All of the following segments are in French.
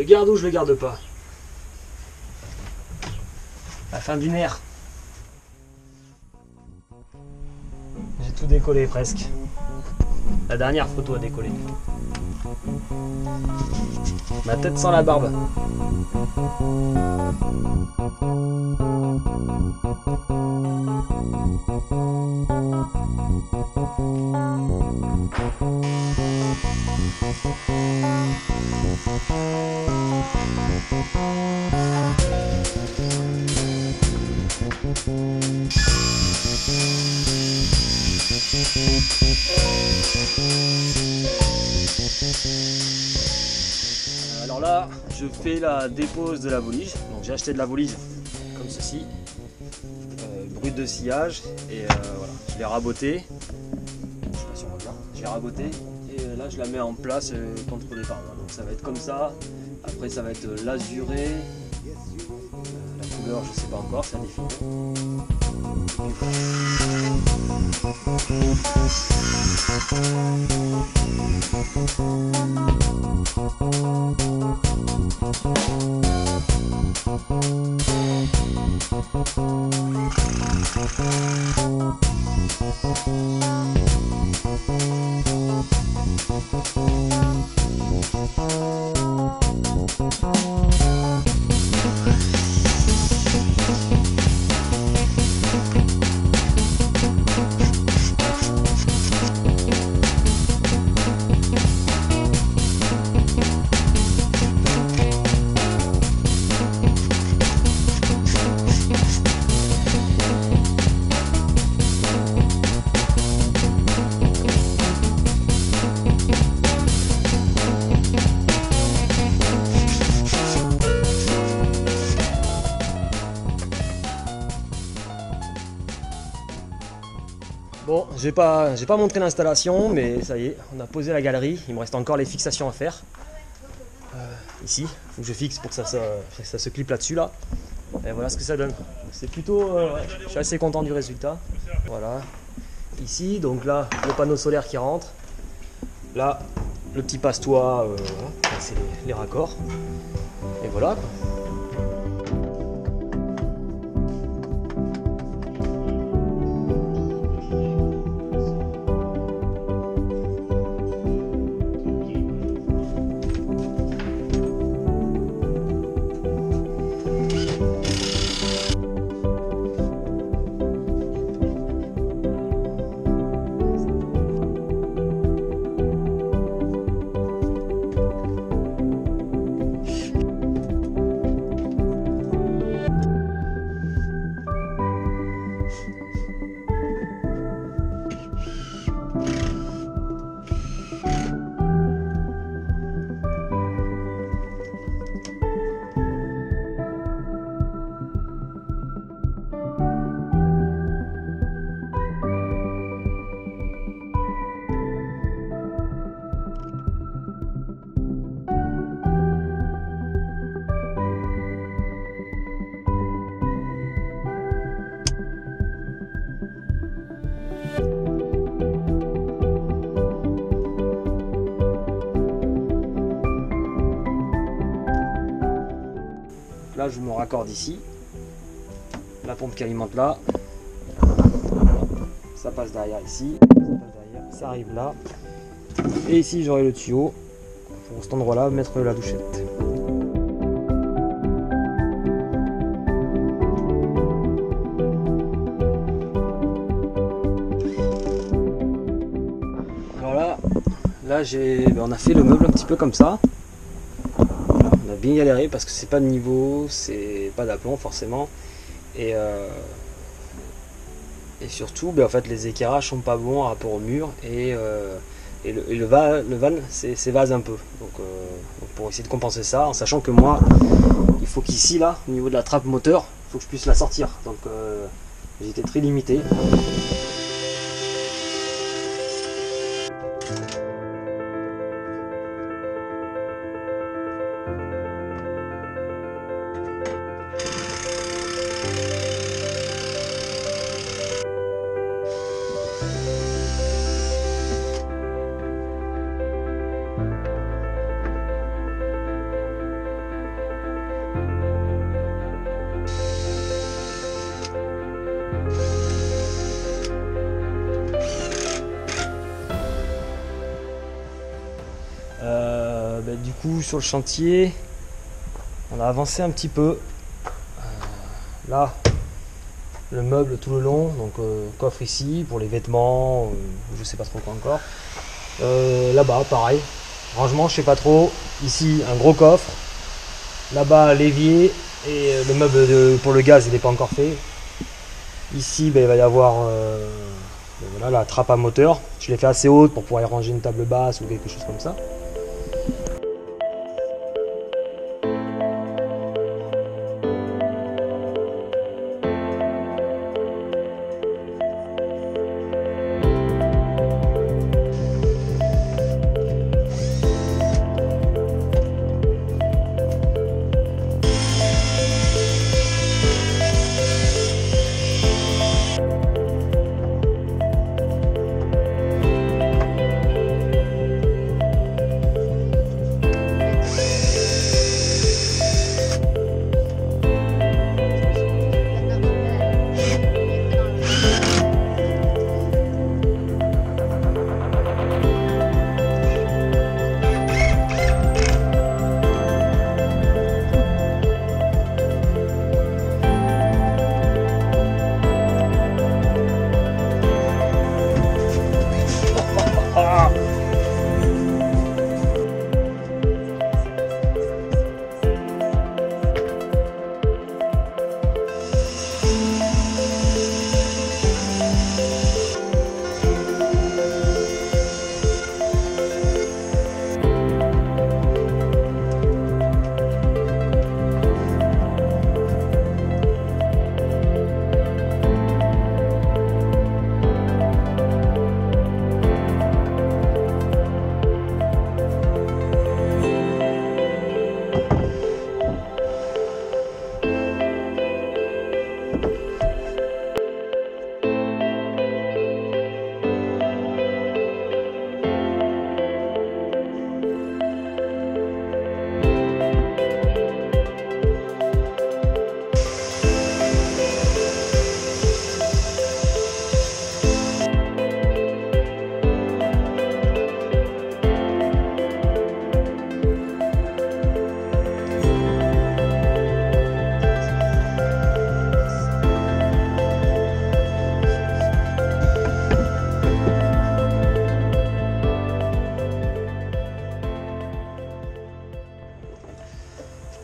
le garde ou je le garde pas? La fin d'une ère. J'ai tout décollé presque. La dernière photo à décoller. Ma tête sans la barbe. Alors là, je fais la dépose de la volige. Donc j'ai acheté de la volige comme ceci, brute de sillage, et voilà, je l'ai rabotée. Je sais pas si on voit bien. Je l'ai rabotée et là je la mets en place contre le départ. Donc ça va être comme ça. Après ça va être l'azuré. La couleur je sais pas encore, c'est à définir. Bon, j'ai pas montré l'installation, mais ça y est, on a posé la galerie. Il me reste encore les fixations à faire. Ici, il faut que je fixe pour que ça se clipe là-dessus là. Et voilà ce que ça donne. C'est plutôt, je suis assez content du résultat. Voilà. Ici, donc là, le panneau solaire qui rentre. Là, le petit passe-toit, voilà, c'est les raccords. Et voilà. Là, je me raccorde ici. La pompe qui alimente là. Ça passe derrière ici. Ça arrive là. Et ici, j'aurai le tuyau pour cet endroit-là mettre la douchette. Alors là on a fait le meuble un petit peu comme ça. On a bien galéré parce que c'est pas de niveau, c'est pas d'aplomb forcément, et surtout en fait les éclairages sont pas bons par rapport au mur, et le van s'évase un peu, donc pour essayer de compenser ça, en sachant que moi il faut qu'ici là au niveau de la trappe moteur il faut que je puisse la sortir, donc j'étais très limité. coup sur le chantier, on a avancé un petit peu. Là, le meuble tout le long, donc coffre ici pour les vêtements, je sais pas trop quoi encore. Là-bas, pareil, rangement, je sais pas trop. Ici, un gros coffre. Là-bas, l'évier et le meuble pour le gaz, il n'est pas encore fait. Ici, ben, il va y avoir voilà, la trappe à moteur. Je l'ai fait assez haute pour pouvoir y ranger une table basse ou quelque chose comme ça.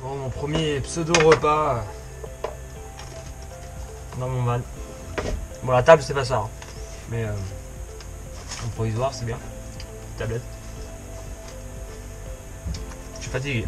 Bon, mon premier pseudo-repas dans mon van. Bon, la table, c'est pas ça, hein. Mais en provisoire, c'est bien. Tablette. Je suis fatigué.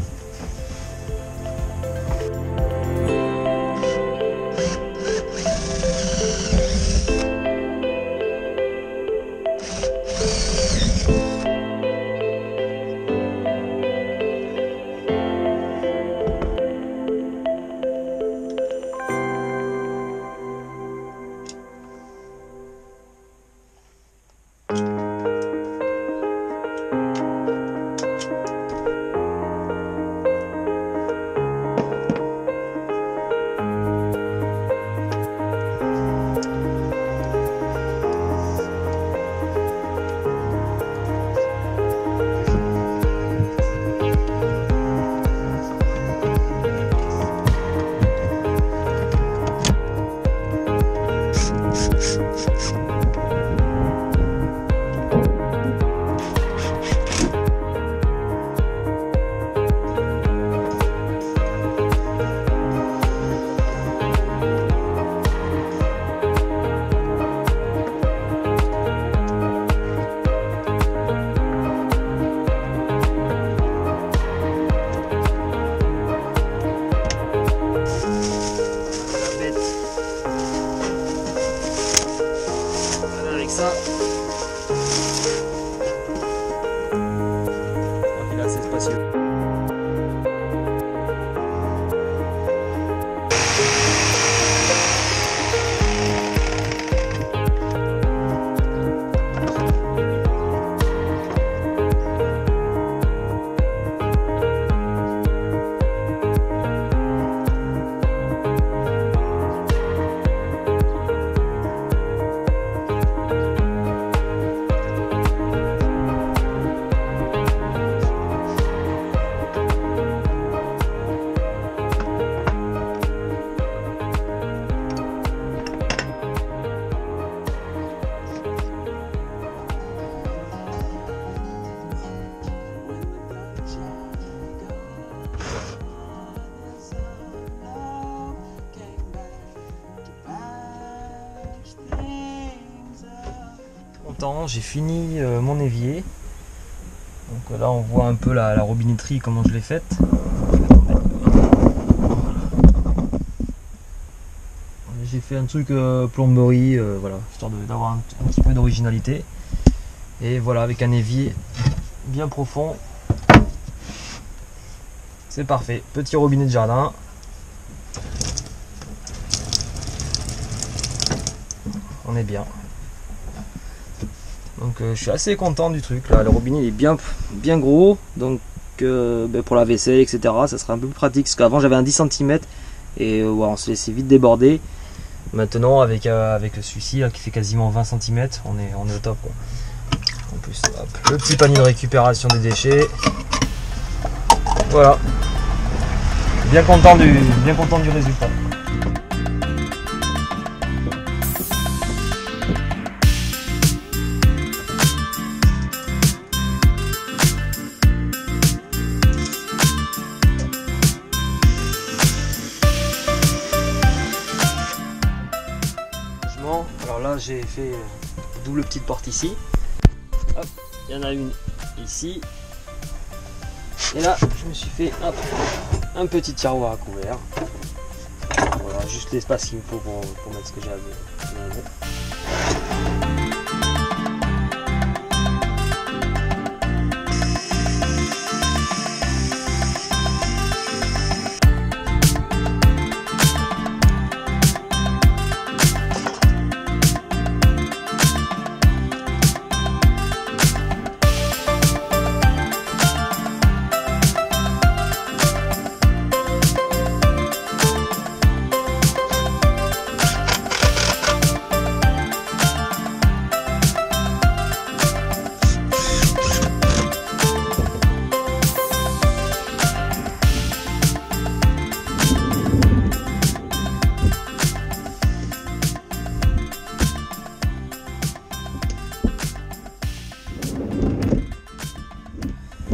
Ça. Il est assez spacieux. content, j'ai fini mon évier. Donc là on voit un peu la robinetterie, comment je l'ai faite. J'ai fait un truc plomberie, voilà, histoire d'avoir un petit peu d'originalité. Et voilà, avec un évier bien profond. C'est parfait. Petit robinet de jardin. On est bien. Donc je suis assez content du truc là. Le robinet il est bien gros. Donc pour la vaisselle, etc. ça sera un peu plus pratique. Parce qu'avant j'avais un 10 cm et ouais, on se laissait vite déborder. Maintenant avec celui-ci qui fait quasiment 20 cm, on est au top quoi. En plus, hop, le petit panier de récupération des déchets. Voilà. Bien content du résultat. Alors là j'ai fait double petite porte ici. Hop, il y en a une ici. Et là je me suis fait un petit tiroir à couvert. Voilà, juste l'espace qu'il me faut pour mettre ce que j'ai à mettre.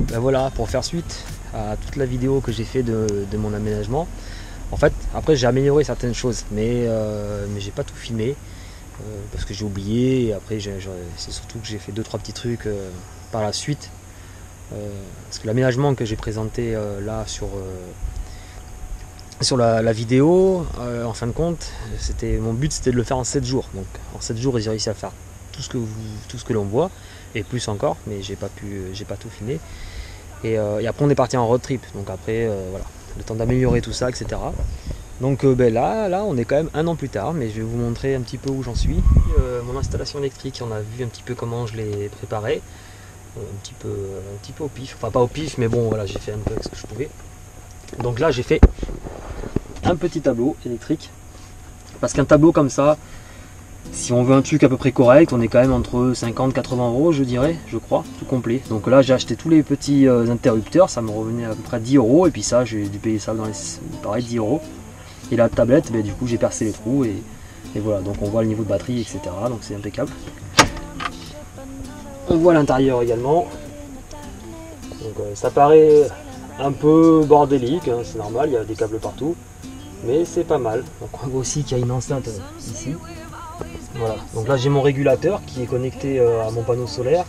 Ben voilà, pour faire suite à toute la vidéo que j'ai fait de mon aménagement. En fait, après j'ai amélioré certaines choses, mais j'ai pas tout filmé parce que j'ai oublié. Et après, c'est surtout que j'ai fait 2-3 petits trucs par la suite. Parce que l'aménagement que j'ai présenté là sur la vidéo, en fin de compte, mon but c'était de le faire en 7 jours. Donc en 7 jours, j'ai réussi à faire tout ce que l'on voit et plus encore, mais j'ai pas tout filmé. Et après on est parti en road trip, donc après voilà, le temps d'améliorer tout ça, etc. Donc là on est quand même 1 an plus tard, mais je vais vous montrer un petit peu où j'en suis. Mon installation électrique, on a vu un petit peu comment je l'ai préparé, un petit peu au pif, enfin pas au pif, mais bon voilà, j'ai fait un peu ce que je pouvais. Donc là j'ai fait un petit tableau électrique, parce qu'un tableau comme ça, si on veut un truc à peu près correct, on est quand même entre 50 et 80 euros, je dirais, je crois, tout complet. Donc là j'ai acheté tous les petits interrupteurs, ça me revenait à peu près 10 euros, et puis ça j'ai dû payer ça dans pareil 10 euros. Et la tablette, du coup j'ai percé les trous et voilà, donc on voit le niveau de batterie, etc. Donc c'est impeccable. On voit l'intérieur également. Donc ça paraît un peu bordélique, hein, c'est normal, il y a des câbles partout, mais c'est pas mal. Donc on voit aussi qu'il y a une enceinte ici. Voilà, donc là j'ai mon régulateur qui est connecté à mon panneau solaire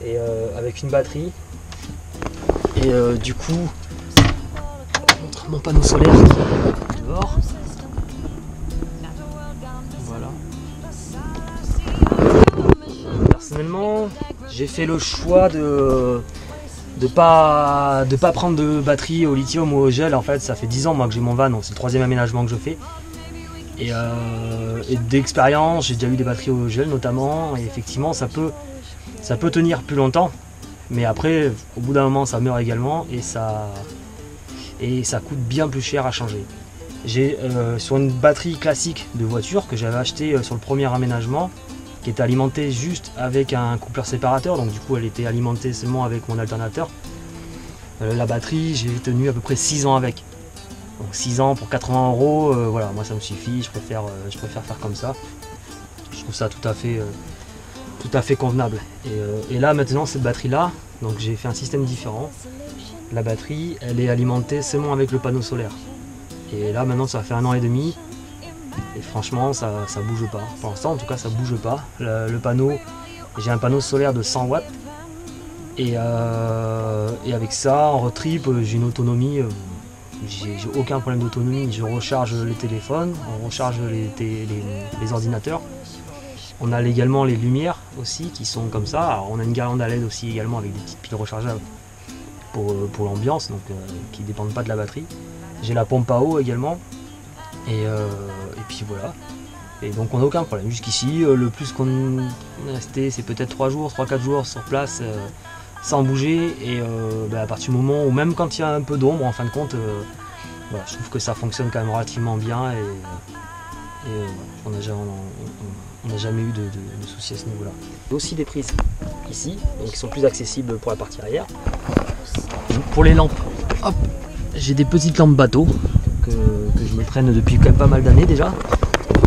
et avec une batterie. Et du coup, je montre mon panneau solaire qui est dehors. Voilà. Personnellement, j'ai fait le choix de pas prendre de batterie au lithium ou au gel. En fait, ça fait 10 ans moi que j'ai mon van, donc c'est le 3e aménagement que je fais. Et d'expérience, j'ai déjà eu des batteries au gel notamment, et effectivement ça peut tenir plus longtemps, mais après au bout d'un moment ça meurt également et ça coûte bien plus cher à changer. J'ai sur une batterie classique de voiture que j'avais acheté sur le premier aménagement, qui était alimentée juste avec un coupleur séparateur, donc du coup elle était alimentée seulement avec mon alternateur. La batterie, j'ai tenu à peu près 6 ans avec. Donc 6 ans pour 80 euros, voilà, moi ça me suffit, je préfère faire comme ça. Je trouve ça tout à fait convenable. Et là maintenant cette batterie là, donc j'ai fait un système différent. La batterie, elle est alimentée seulement avec le panneau solaire. Et là maintenant ça fait 1 an et demi. Et franchement ça bouge pas. Pour l'instant en tout cas ça bouge pas. Le panneau, j'ai un panneau solaire de 100 watts. Et avec ça, en road trip, j'ai une autonomie, j'ai aucun problème d'autonomie. Je recharge les téléphones, on recharge les ordinateurs. On a également les lumières aussi qui sont comme ça. Alors, on a une guirlande à LED aussi également avec des petites piles rechargeables pour l'ambiance, donc qui ne dépendent pas de la batterie. J'ai la pompe à eau également. Et puis voilà. Et donc on n'a aucun problème. Jusqu'ici, le plus qu'on est resté, c'est peut-être 3-4 jours sur place. Sans bouger et à partir du moment où même quand il y a un peu d'ombre en fin de compte voilà, je trouve que ça fonctionne quand même relativement bien et on n'a jamais eu de soucis à ce niveau là. Il y a aussi des prises ici donc qui sont plus accessibles pour la partie arrière. Pour les lampes, j'ai des petites lampes bateau que je me traîne depuis quand même pas mal d'années déjà,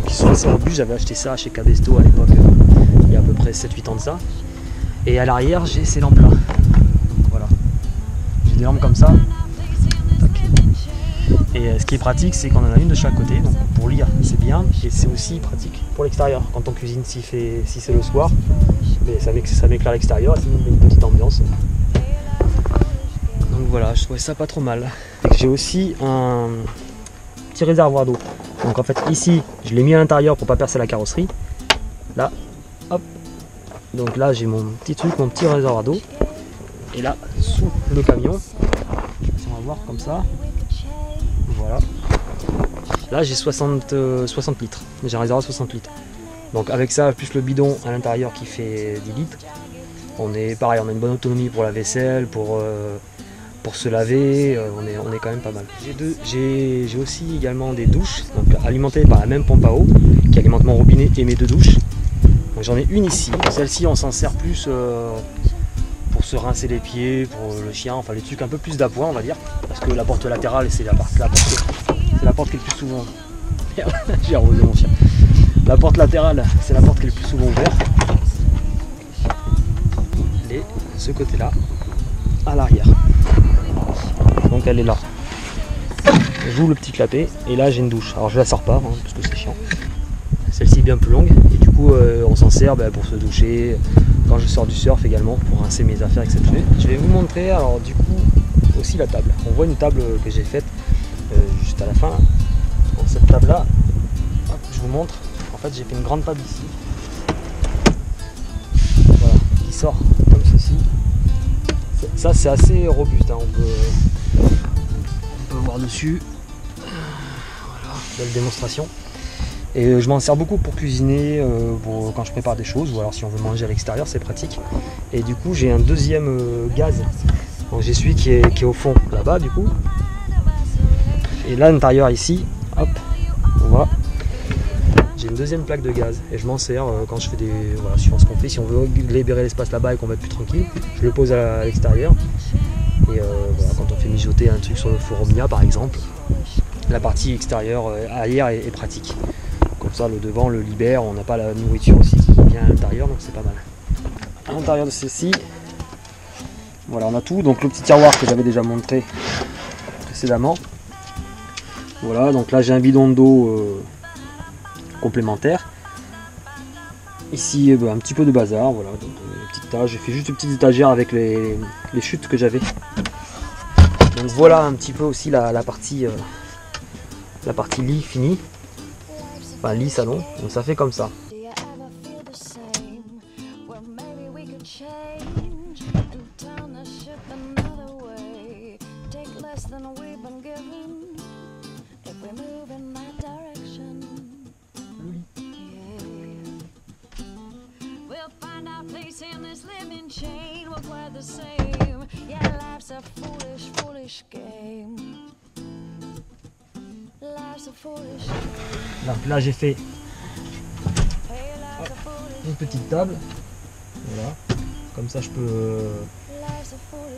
qui sont assez robustes. J'avais acheté ça chez Cabesto à l'époque, il y a à peu près 7-8 ans de ça. Et à l'arrière, j'ai ces lampes là. Voilà. J'ai des lampes comme ça. Et ce qui est pratique, c'est qu'on en a une de chaque côté. Donc pour lire, c'est bien. Et c'est aussi pratique pour l'extérieur. Quand on cuisine, si c'est le soir, ça m'éclaire l'extérieur et ça met une petite ambiance. Donc voilà, je trouvais ça pas trop mal. J'ai aussi un petit réservoir d'eau. Donc en fait, ici, je l'ai mis à l'intérieur pour pas percer la carrosserie. Là, hop. Donc là j'ai mon petit truc, mon petit réservoir d'eau. Et là, sous le camion, on va voir comme ça. Voilà. Là j'ai 60 litres. J'ai un réservoir 60 litres. Donc avec ça, plus le bidon à l'intérieur qui fait 10 litres. On est pareil, on a une bonne autonomie pour la vaisselle, pour se laver, on est quand même pas mal. J'ai aussi également des douches, donc alimentées par la même pompe à eau, qui alimente mon robinet et mes deux douches. J'en ai une ici, celle-ci on s'en sert plus pour se rincer les pieds, pour le chien, enfin les trucs un peu plus d'appoint on va dire, parce que la porte latérale c'est la porte qui est le plus souvent, j'ai arrosé mon chien, la porte latérale c'est la porte qui est le plus souvent ouverte, et ce côté là, à l'arrière, donc elle est là, j'ouvre le petit clapet et là j'ai une douche, alors je la sors pas parce que c'est chiant. Celle-ci est bien plus longue et du coup on s'en sert pour se doucher, quand je sors du surf également, pour rincer mes affaires, etc. Je vais vous montrer alors du coup aussi la table. On voit une table que j'ai faite juste à la fin. Bon, cette table là, je vous montre, en fait j'ai fait une grande table ici. Voilà, qui sort comme ceci. Ça c'est assez robuste, hein. On peut voir dessus. Voilà, belle démonstration. Et je m'en sers beaucoup pour cuisiner, quand je prépare des choses, ou alors si on veut manger à l'extérieur, c'est pratique. Et du coup, j'ai un deuxième gaz. Donc j'ai celui qui est au fond, là-bas, du coup. Et là, à l'intérieur, ici, hop, on voit, j'ai une deuxième plaque de gaz. Et je m'en sers quand je fais des... Voilà, suivant ce qu'on fait. Si on veut libérer l'espace là-bas et qu'on va être plus tranquille, je le pose à l'extérieur. Et voilà, quand on fait mijoter un truc sur le four Omnia, par exemple, la partie extérieure, arrière est pratique. Comme ça, le devant le libère, on n'a pas la nourriture aussi qui vient à l'intérieur, donc c'est pas mal. À l'intérieur de celle-ci, voilà, on a tout. Donc le petit tiroir que j'avais déjà montré précédemment. Voilà, donc là j'ai un bidon d'eau complémentaire. Ici, un petit peu de bazar, voilà. Donc, petite tâche. J'ai fait juste une petite étagère avec les chutes que j'avais. Donc voilà un petit peu aussi la partie lit finie. Enfin, lit salon, donc ça fait comme ça. Donc là j'ai fait une petite table, voilà, comme ça je peux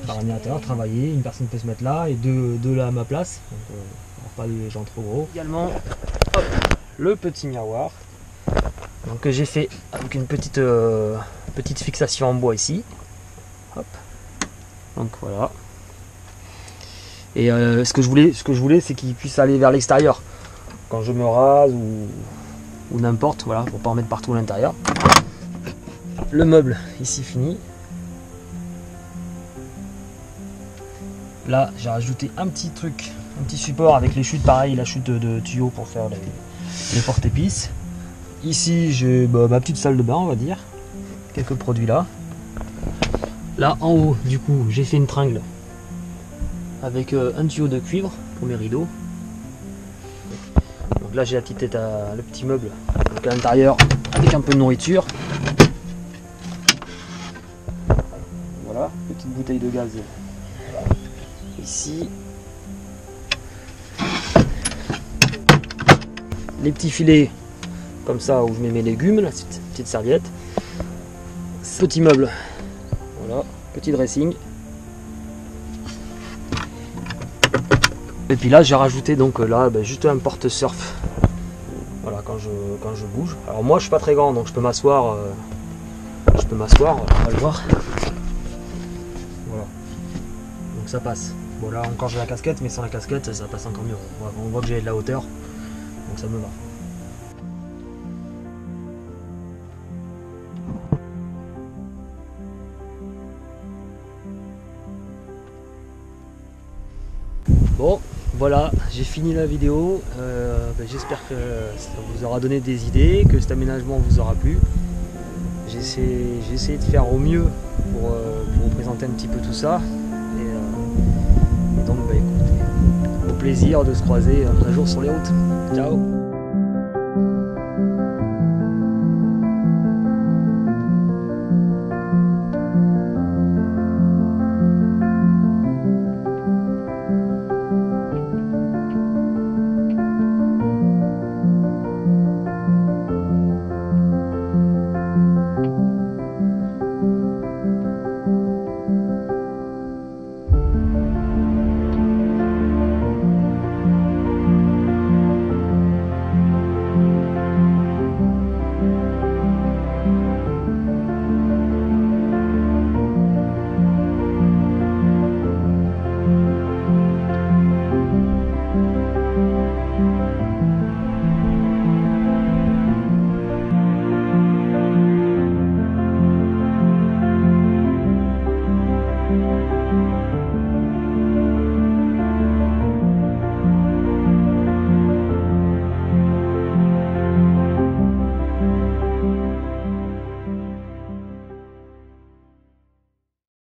par ordinateur travailler, une personne peut se mettre là et deux là à ma place, donc pas des gens trop gros. Également hop, le petit miroir donc, que j'ai fait avec une petite fixation en bois ici, hop, donc voilà. Et ce que je voulais c'est qu'il puisse aller vers l'extérieur quand je me rase ou ou n'importe, voilà, pour pas en mettre partout à l'intérieur. Le meuble ici fini. Là j'ai rajouté un petit truc, un petit support avec les chutes, pareil, la chute de tuyaux pour faire les porte-épices. Ici j'ai ma petite salle de bain, on va dire, quelques produits là. Là en haut du coup j'ai fait une tringle avec un tuyau de cuivre pour mes rideaux. Donc là j'ai la petite le petit meuble donc à l'intérieur avec un peu de nourriture. Voilà, petite bouteille de gaz ici. Les petits filets comme ça où je mets mes légumes, la petite serviette. Petit meuble, voilà, petit dressing. Et puis là j'ai rajouté donc là juste un porte-surf. Voilà, quand je bouge. Alors moi je suis pas très grand donc je peux m'asseoir. On va le voir. Voilà. Donc ça passe. Bon là encore j'ai la casquette, mais sans la casquette ça passe encore mieux. On voit que j'ai de la hauteur. Donc ça me va. Bon, voilà, j'ai fini la vidéo. J'espère que ça vous aura donné des idées, que cet aménagement vous aura plu. J'ai essayé de faire au mieux pour vous présenter un petit peu tout ça. Et donc, écoutez, au plaisir de se croiser un jour sur les routes. Ciao!